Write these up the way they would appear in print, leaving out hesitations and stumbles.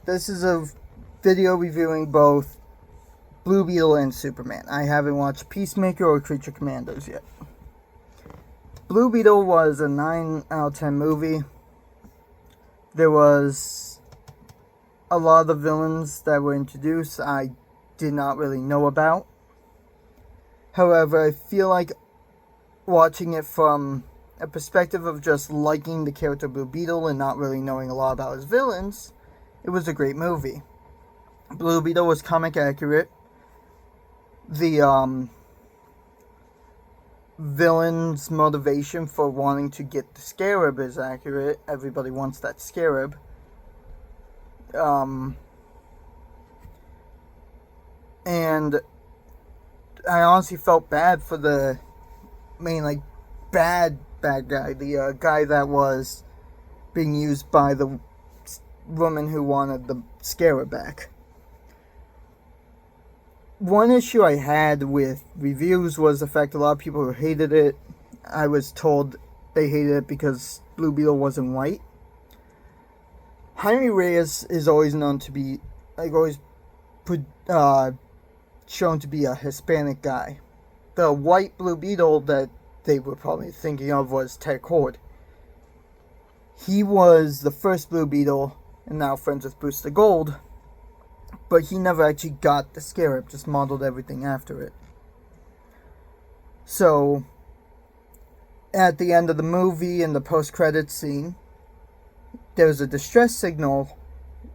This is a video reviewing both Blue Beetle and Superman. I haven't watched Peacemaker or Creature Commandos yet. Blue Beetle was a 9 out of 10 movie. There was a lot of the villains that were introduced I did not really know about. However, I feel like watching it from a perspective of just liking the character Blue Beetle and not really knowing a lot about his villains, it was a great movie. Blue Beetle was comic accurate. The villain's motivation for wanting to get the scarab is accurate. Everybody wants that scarab. And I honestly felt bad for the main, bad guy. The guy that was being used by the woman who wanted the scarab back. One issue I had with reviews was the fact a lot of people hated it. I was told they hated it because Blue Beetle wasn't white. Jaime Reyes is always known to be, shown to be a Hispanic guy. The white Blue Beetle that they were probably thinking of was Ted Kord. He was the first Blue Beetle, and now friends with Bruce the Gold, but he never actually got the scarab, just modeled everything after it. So, at the end of the movie, in the post-credits scene, there was a distress signal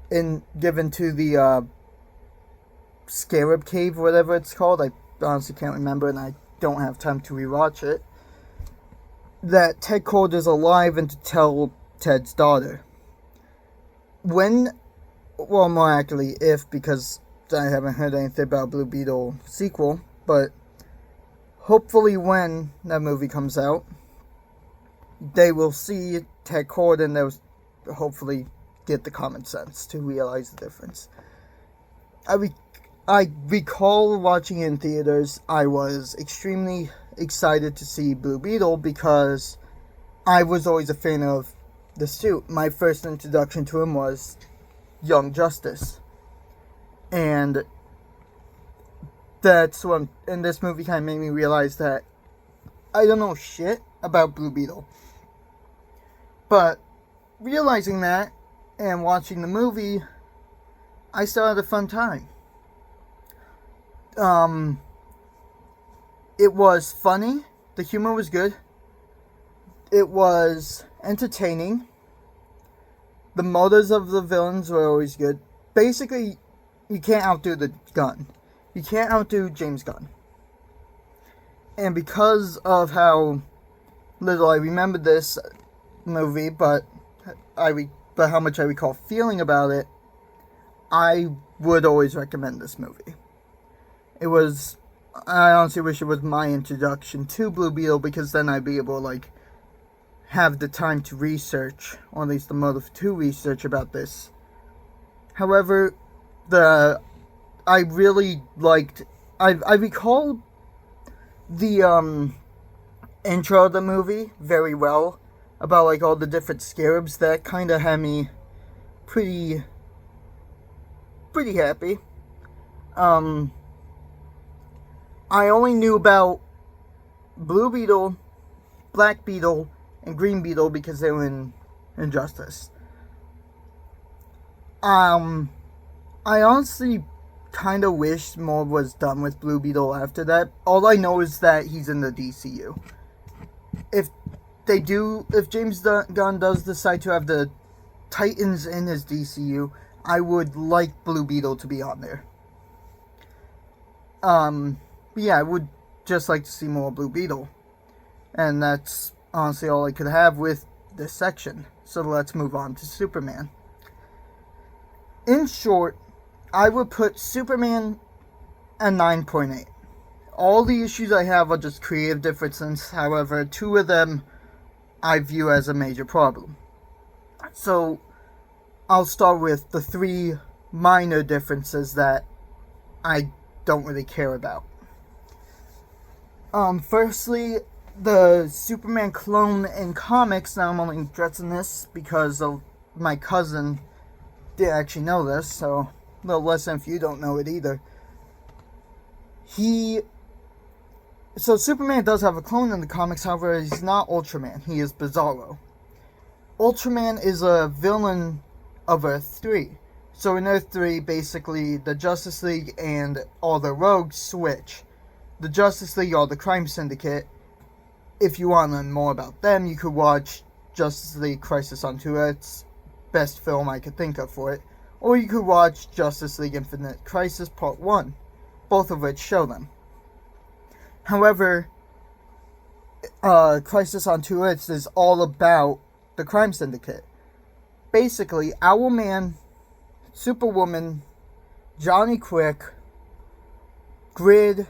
given to the scarab cave, whatever it's called. I honestly can't remember, and I don't have time to rewatch it. That Ted Kord is alive and to tell Ted's daughter. More accurately, because I haven't heard anything about Blue Beetle sequel, but hopefully when that movie comes out, they will see Ted Kord and they'll hopefully get the common sense to realize the difference. I recall watching it in theaters. I was extremely excited to see Blue Beetle because I was always a fan of the suit. My first introduction to him was Young Justice. And that's what, and this movie kind of made me realize that I don't know shit about Blue Beetle. But realizing that and watching the movie, I still had a fun time. It was funny. The humor was good. It was entertaining. The motives of the villains were always good. Basically, you can't outdo the Gunn. You can't outdo James Gunn. And because of how little I remember this movie, but how much I recall feeling about it, I would always recommend this movie. I honestly wish it was my introduction to Blue Beetle, because then I'd be able to, have the time to research, or at least the motive to research about this. However, I really liked, I recall the, intro of the movie very well, about, all the different scarabs. That kind of had me pretty happy. I only knew about Blue Beetle, Black Beetle, and Green Beetle because they were in Injustice. I honestly kind of wish more was done with Blue Beetle after that. All I know is that he's in the DCU. If James Gunn does decide to have the Titans in his DCU, I would like Blue Beetle to be on there. Yeah, I would just like to see more Blue Beetle. And that's honestly all I could have with this section. So let's move on to Superman. In short, I would put Superman at 9.8. All the issues I have are just creative differences. However, 2 of them I view as a major problem. So, I'll start with the 3 minor differences that I don't really care about. Firstly, the Superman clone in comics, now I'm only addressing this because of my cousin didn't actually know this, so a little lesson if you don't know it either. So Superman does have a clone in the comics, however, he's not Ultraman. He is Bizarro. Ultraman is a villain of Earth 3. So in Earth 3, basically, the Justice League and all the rogues switch. The Justice League are the crime syndicate. If you want to learn more about them, you could watch Justice League Crisis on Two Earths, best film I could think of for it. Or you could watch Justice League Infinite Crisis Part 1, both of which show them. However, Crisis on Two Earths is all about the crime syndicate. Basically, Owlman, Superwoman, Johnny Quick, Grid,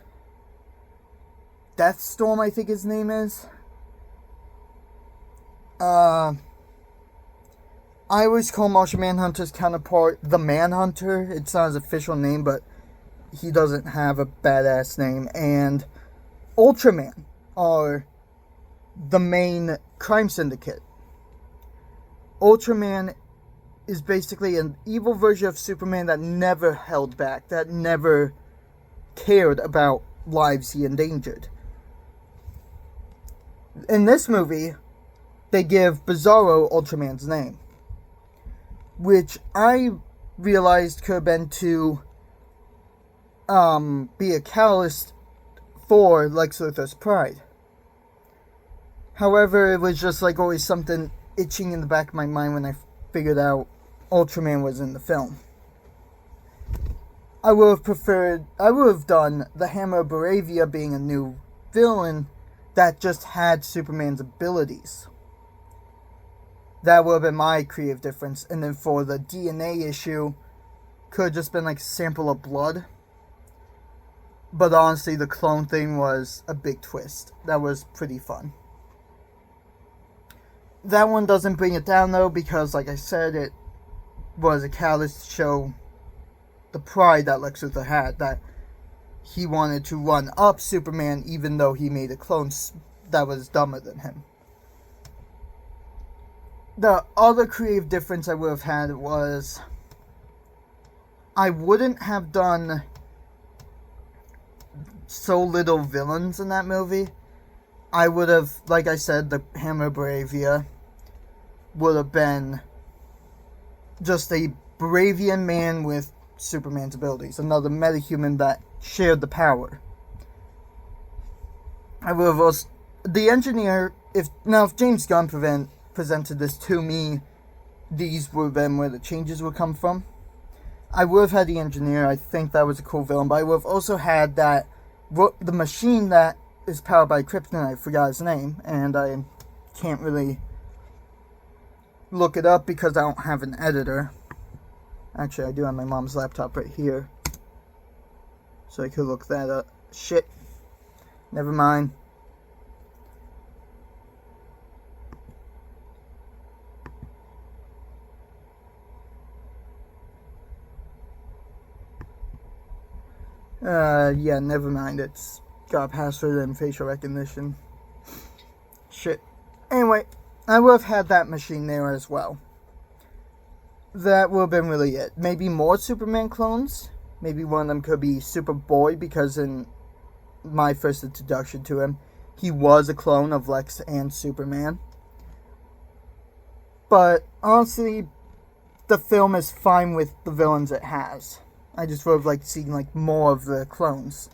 Deathstorm, I think his name is. I always call Martian Manhunter's counterpart the Manhunter. It's not his official name, but he doesn't have a badass name. And Ultraman are the main crime syndicate. Ultraman is basically an evil version of Superman that never held back, that never cared about lives he endangered. In this movie, they give Bizarro Ultraman's name, which I realized could have been to be a catalyst for Lex Luthor's pride. However, it was just like always something itching in the back of my mind when I figured out Ultraman was in the film. I would have done the Hammer of Baravia being a new villain that just had Superman's abilities. That would have been my creative difference. And then for the DNA issue, could have just been like a sample of blood. But honestly, the clone thing was a big twist. That was pretty fun. That one doesn't bring it down though, because like I said, it was a catalyst to show the pride that Lex Luthor had, that he wanted to run up Superman even though he made a clone that was dumber than him. The other creative difference I would have had was I wouldn't have done so little villains in that movie. I would have, like I said, the Hammer of Baravia would have been just a Baravian man with Superman's abilities. Another metahuman that shared the power. I would have also... The engineer... If James Gunn presented this to me, these would have been where the changes would come from. I would have had the engineer. I think that was a cool villain. But I would have also had that... The machine that is powered by kryptonite. I forgot his name, and I can't really look it up because I don't have an editor. Actually, I do have my mom's laptop right here, so I could look that up. Shit. Never mind. Yeah, never mind. It's got a password and facial recognition. Shit. Anyway, I would have had that machine there as well. That would have been really it. Maybe more Superman clones. Maybe one of them could be Superboy, because in my first introduction to him, he was a clone of Lex and Superman. But honestly, the film is fine with the villains it has. I just would have liked seeing like more of the clones.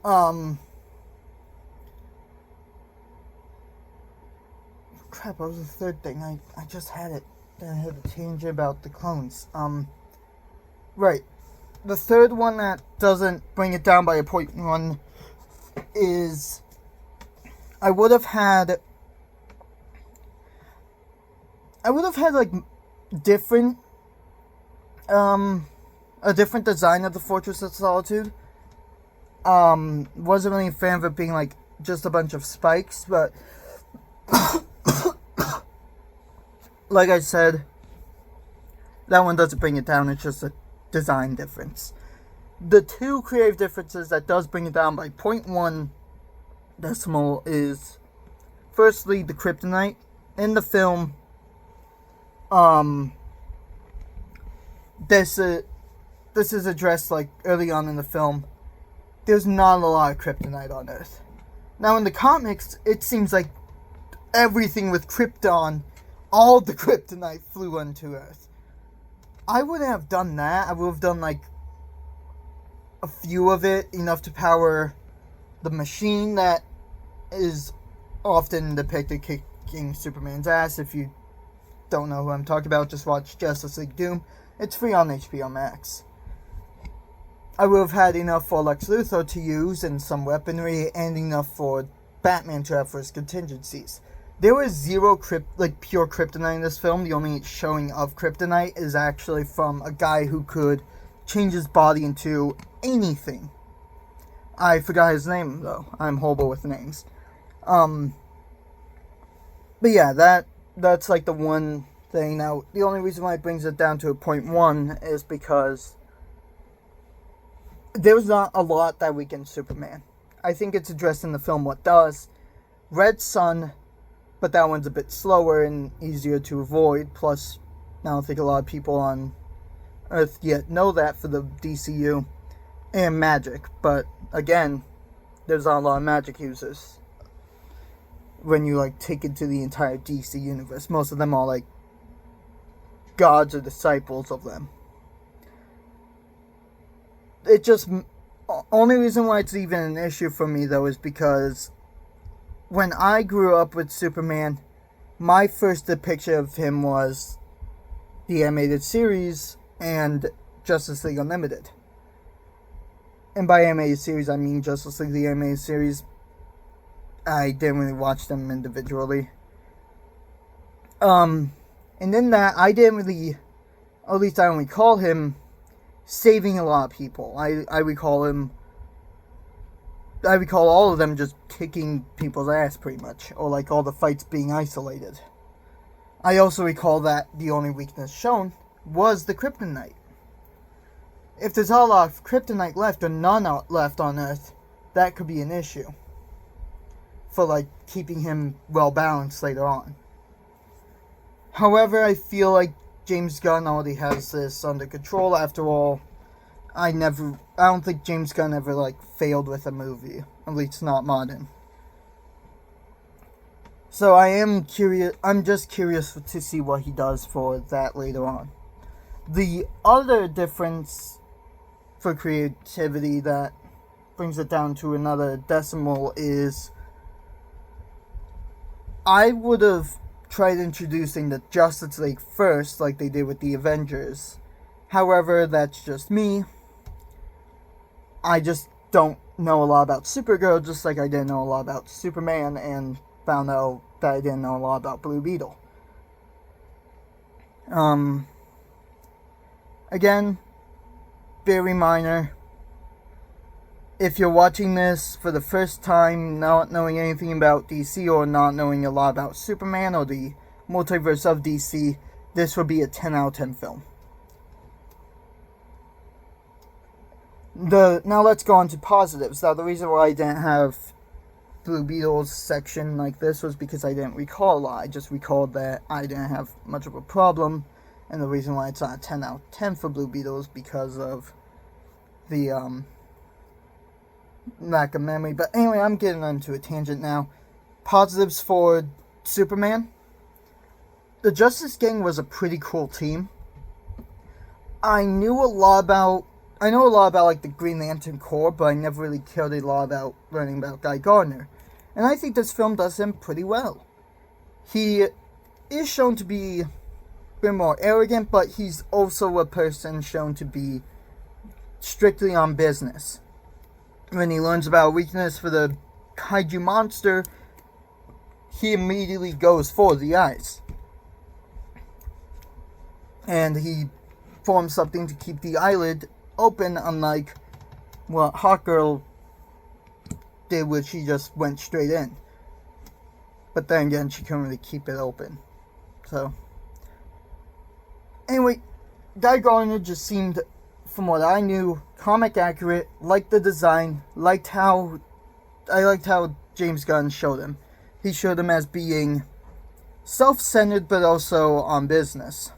Crap, what was the third thing? I just had it. I had to change about the clones. Right. The third one that doesn't bring it down by a 0.1 is I would have had like different a different design of the Fortress of Solitude. Wasn't really a fan of it being like just a bunch of spikes, but like I said, that one doesn't bring it down. It's just a design difference. The two creative differences that does bring it down by 0.1 decimal is, firstly, the kryptonite. In the film, Um, this this is addressed like early on in the film. There's not a lot of kryptonite on Earth. Now in the comics, it seems like everything with Krypton, all the kryptonite flew onto Earth. I wouldn't have done that. I would have done like a few of it, enough to power the machine that is often depicted kicking Superman's ass. If you don't know who I'm talking about, just watch Justice League Doom. It's free on HBO Max. I would have had enough for Lex Luthor to use and some weaponry, and enough for Batman to have for his contingencies. There was zero pure kryptonite in this film. The only showing of kryptonite is actually from a guy who could change his body into anything. I forgot his name though. I'm horrible with names. But yeah, that's like the one thing. Now, the only reason why it brings it down to a 0.1 is because there's not a lot that weakens Superman. I think it's addressed in the film what does. Red Sun, but that one's a bit slower and easier to avoid. Plus, I don't think a lot of people on Earth yet know that for the DCU. And magic, but again, there's not a lot of magic users when you like take it to the entire DC universe. Most of them are like gods or disciples of them. It just, only reason why it's even an issue for me though is because when I grew up with Superman, my first depiction of him was the animated series and Justice League Unlimited. And by animated series, I mean Justice League the animated series. I didn't really watch them individually. And in that, I didn't really, or at least I don't recall him saving a lot of people. I recall all of them just kicking people's ass pretty much, or like all the fights being isolated. I also recall that the only weakness shown was the kryptonite. If there's a lot of kryptonite left or none left on Earth, that could be an issue for like keeping him well balanced later on. However, I feel like James Gunn already has this under control. After all, I don't think James Gunn ever like failed with a movie, at least not modern. So I am curious. I'm just curious to see what he does for that later on. The other difference for creativity that brings it down to another decimal is I would have tried introducing the Justice League first, like they did with the Avengers. However, that's just me. I just don't know a lot about Supergirl, just like I didn't know a lot about Superman, and found out that I didn't know a lot about Blue Beetle. Again, very minor. If you're watching this for the first time, not knowing anything about DC or not knowing a lot about Superman or the multiverse of DC, this would be a 10 out of 10 film. Now let's go on to positives. Now the reason why I didn't have Blue Beetle's section like this was because I didn't recall a lot. I just recalled that I didn't have much of a problem, and the reason why it's not a 10 out of 10 for Blue Beetle is because of the lack of memory. But anyway, I'm getting onto a tangent now. Positives for Superman. The Justice Gang was a pretty cool team. I know a lot about like the Green Lantern Corps, but I never really cared a lot about learning about Guy Gardner. And I think this film does him pretty well. He is shown to be a bit more arrogant, but he's also a person shown to be strictly on business. When he learns about a weakness for the kaiju monster, he immediately goes for the eyes. And he forms something to keep the eyelid open, unlike what Hawkgirl did, which she just went straight in. But then again, she couldn't really keep it open. So, anyway, Guy Gardner just seemed, from what I knew, comic accurate, liked the design, I liked how James Gunn showed him. He showed him as being self-centered but also on business.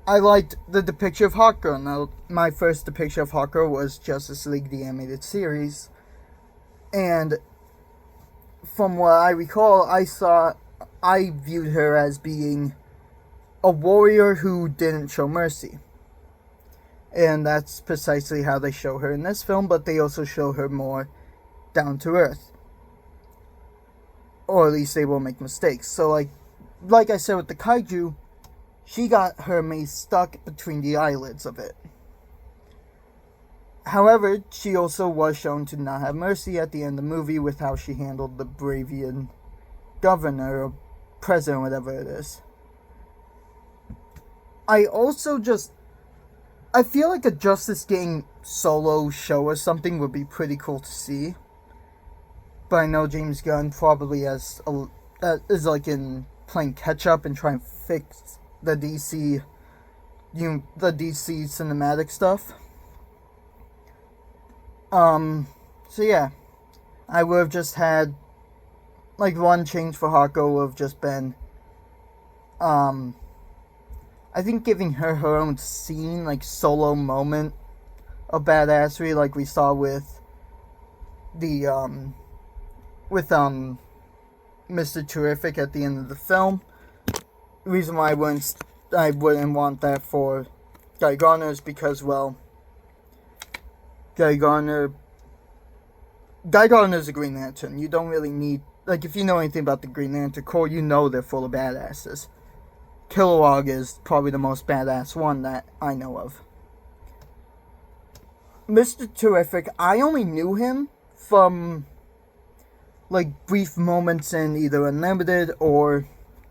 I liked the depiction of Hawkgirl. Now, my first depiction of Hawkgirl was Justice League the Animated Series, and from what I recall, I viewed her as being a warrior who didn't show mercy. And that's precisely how they show her in this film, but they also show her more down to earth. Or at least they will make mistakes. So like I said with the kaiju, she got her mace stuck between the eyelids of it. However, she also was shown to not have mercy at the end of the movie with how she handled the Bravian governor or president, whatever it is. I feel like a Justice Gang solo show or something would be pretty cool to see. But I know James Gunn probably is like in playing catch up and trying to fix the DC cinematic stuff. So yeah, I would have just had like one change for Hako would have just been, I think giving her her own scene, like solo moment of badassery, like we saw with the Mr. Terrific at the end of the film. The reason why I wouldn't want that for Guy Gardner is because, well, Guy Gardner's a Green Lantern. You don't really need, like, if you know anything about the Green Lantern Corps, you know they're full of badasses. Kilowog is probably the most badass one that I know of. Mr. Terrific, I only knew him from, like, brief moments in either Unlimited or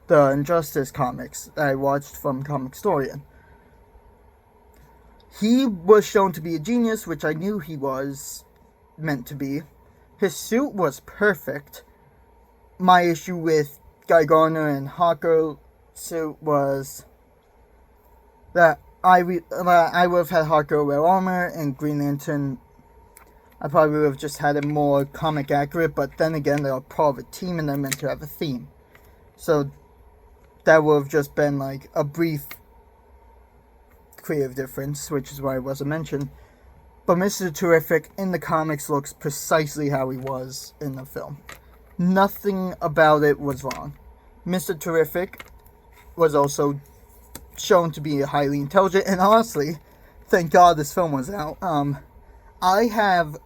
the Injustice comics that I watched from Comicstorian. He was shown to be a genius, which I knew he was meant to be. His suit was perfect. My issue with Guy Gardner and Hawker suit was that I would have had Hawker wear armor, and Green Lantern, I probably would have just had it more comic accurate, but then again, they're part of a team and they're meant to have a theme. So that would have just been like a brief creative difference, which is why it wasn't mentioned. But Mr. Terrific in the comics looks precisely how he was in the film. Nothing about it was wrong. Mr. Terrific was also shown to be highly intelligent, and honestly, thank God this film was out. I have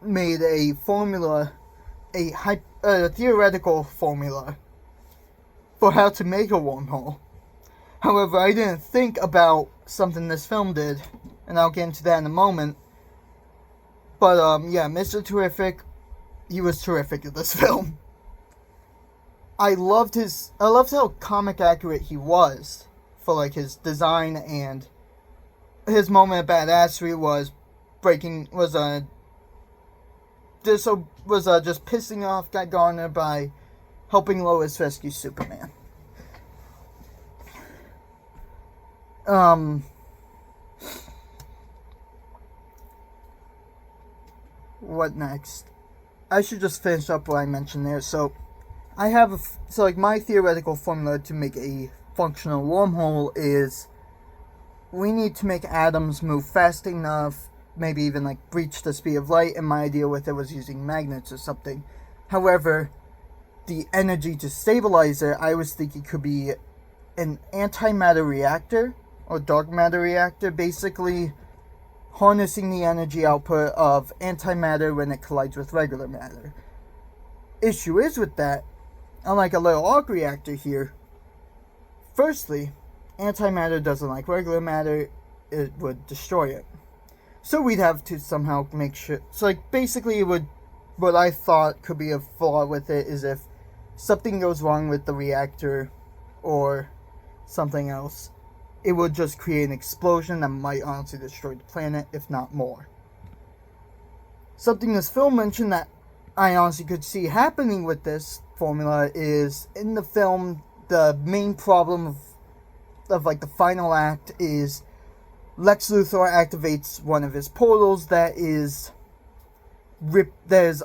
made a formula, a theoretical formula for how to make a wormhole. However, I didn't think about something this film did, and I'll get into that in a moment. But, yeah, Mr. Terrific, he was terrific in this film. I loved how comic accurate he was for, like, his design, and his moment of badassery was just pissing off Guy Gardner by helping Lois rescue Superman. What next? I should just finish up what I mentioned there. So, my theoretical formula to make a functional wormhole is we need to make atoms move fast enough, maybe even like breach the speed of light, and my idea with it was using magnets or something. However, the energy to stabilize it, I was thinking could be an antimatter reactor or dark matter reactor, basically harnessing the energy output of antimatter when it collides with regular matter. Issue is with that, unlike a little arc reactor here, firstly, antimatter doesn't like regular matter, it would destroy it. So we'd have to somehow make sure, so like basically it would, what I thought could be a flaw with it is if something goes wrong with the reactor or something else, it would just create an explosion that might honestly destroy the planet, if not more. Something this film mentioned that I honestly could see happening with this formula is, in the film, the main problem of like the final act is Lex Luthor activates one of his portals that is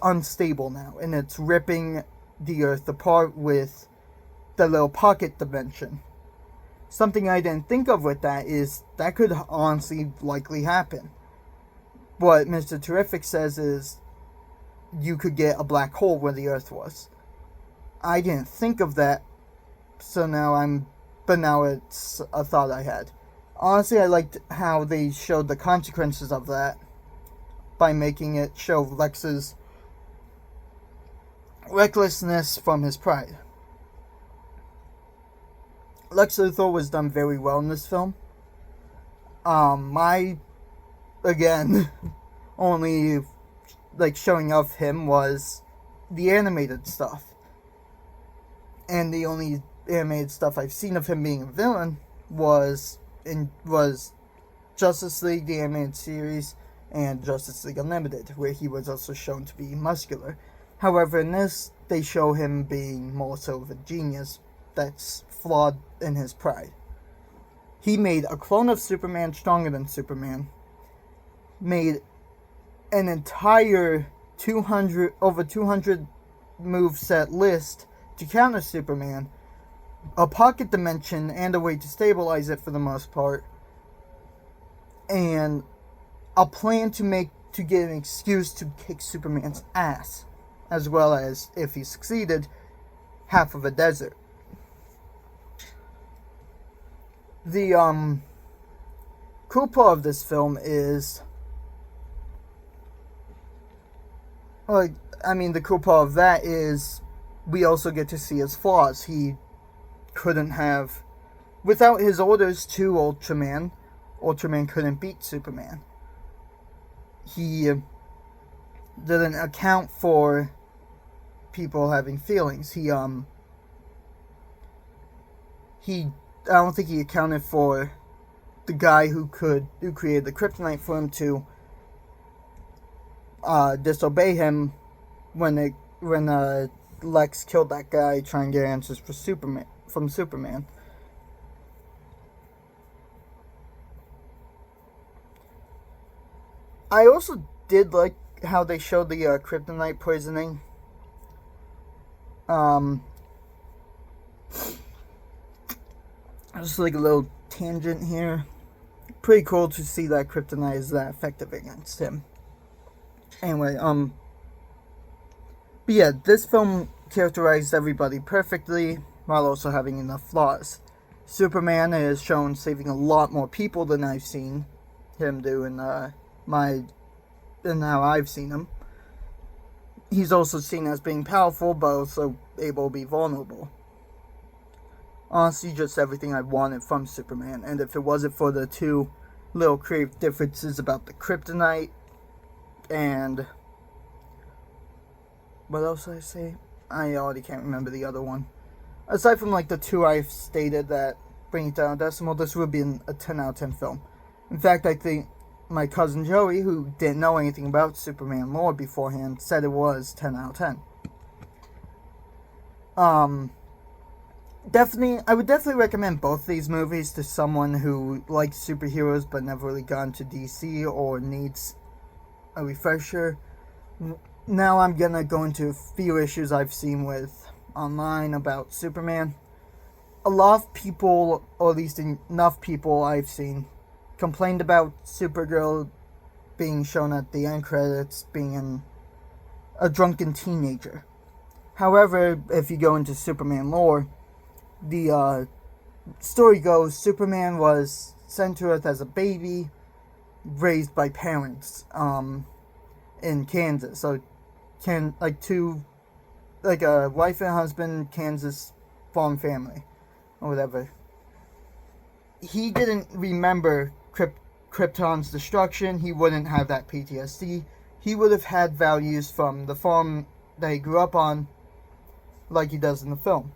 unstable now, and it's ripping the Earth apart with the little pocket dimension. Something I didn't think of with that is that could honestly likely happen. What Mr. Terrific says is you could get a black hole where the Earth was. I didn't think of that, but now it's a thought I had. Honestly, I liked how they showed the consequences of that by making it show Lex's recklessness from his pride. Lex Luthor was done very well in this film. Again, only showing of him was the animated stuff. And the only animated stuff I've seen of him being a villain was Justice League, the animated series, and Justice League Unlimited, where he was also shown to be muscular. However, in this, they show him being more so of a genius that's flawed in his pride. He made a clone of Superman stronger than Superman, made an entire 200 moveset list to counter Superman, a pocket dimension and a way to stabilize it for the most part, and a plan to get an excuse to kick Superman's ass, as well as, if he succeeded, half of a desert. The cool part of this film is, the cool part of that is we also get to see his flaws. He couldn't have, without his orders to Ultraman couldn't beat Superman. He didn't account for people having feelings. I don't think he accounted for the guy who created the kryptonite for him to disobey him when Lex killed that guy trying to get answers from Superman. I also did like how they showed the kryptonite poisoning. Just like a little tangent here. Pretty cool to see that kryptonite is that effective against him. Anyway, but yeah, this film characterized everybody perfectly while also having enough flaws. Superman is shown saving a lot more people than I've seen him do in how I've seen him. He's also seen as being powerful, but also able to be vulnerable. Honestly, just everything I wanted from Superman, and if it wasn't for the two little creative differences about the kryptonite and what else did I say? I already can't remember the other one. Aside from the two I've stated that bring it down a decimal, this would be a 10 out of 10 film. In fact, I think my cousin Joey, who didn't know anything about Superman lore beforehand, said it was 10 out of 10. I would definitely recommend both these movies to someone who likes superheroes but never really gone to DC or needs a refresher. Now I'm gonna go into a few issues I've seen with online about Superman. A lot of people, or at least enough people I've seen, complained about Supergirl being shown at the end credits being a drunken teenager. However, if you go into Superman lore, the story goes Superman was sent to Earth as a baby, raised by parents in Kansas. So, a wife and husband, Kansas farm family, or whatever. He didn't remember Krypton's destruction. He wouldn't have that PTSD. He would have had values from the farm that he grew up on, like he does in the film.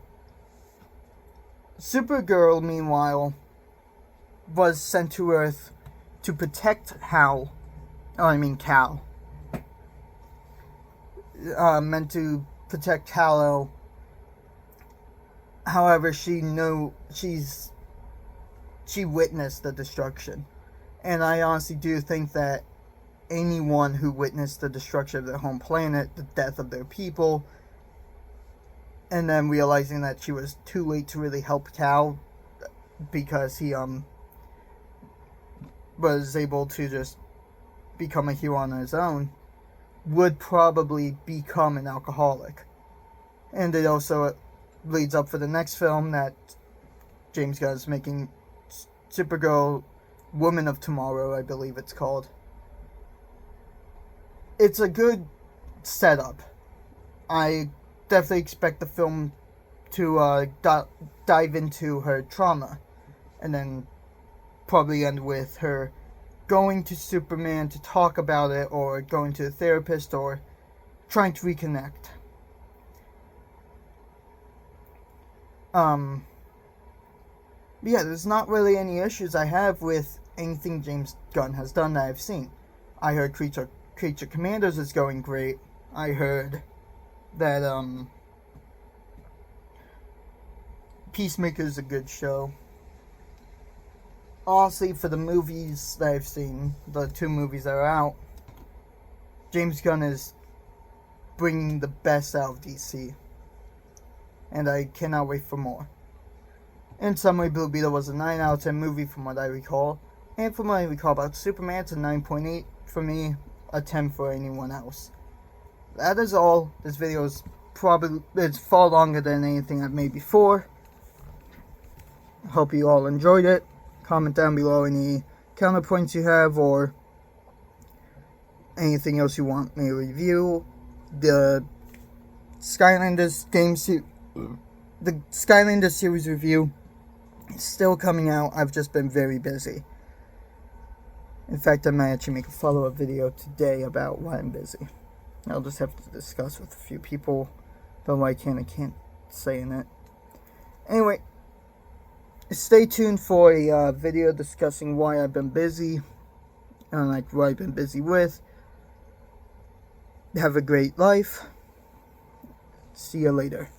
Supergirl, meanwhile, was sent to Earth to protect Cal. Meant to protect Kal-El. However, she witnessed the destruction. And I honestly do think that anyone who witnessed the destruction of their home planet, the death of their people, and then realizing that she was too late to really help Cal because he was able to just become a hero on his own, would probably become an alcoholic. And it also leads up for the next film that James Gunn is making, Supergirl Woman of Tomorrow, I believe it's called. It's a good setup. I definitely expect the film to dive into her trauma, and then probably end with her going to Superman to talk about it, or going to a therapist, or trying to reconnect. Yeah, there's not really any issues I have with anything James Gunn has done that I've seen. I heard Creature Commandos is going great. I heard that Peacemaker is a good show. Honestly, for the movies that I've seen, the 2 movies that are out, James Gunn is bringing the best out of DC. And I cannot wait for more. In summary, Blue Beetle was a 9 out of 10 movie from what I recall. And from what I recall about Superman, it's a 9.8 for me, a 10 for anyone else. That is all. This video is it's far longer than anything I've made before. Hope you all enjoyed it. Comment down below any counterpoints you have, or anything else you want me to review. The Skylanders series review is still coming out. I've just been very busy. In fact, I might actually make a follow-up video today about why I'm busy. I'll just have to discuss with a few people about why I can't say in it. Anyway, stay tuned for a video discussing why I've been busy, and like what I've been busy with. Have a great life. See you later.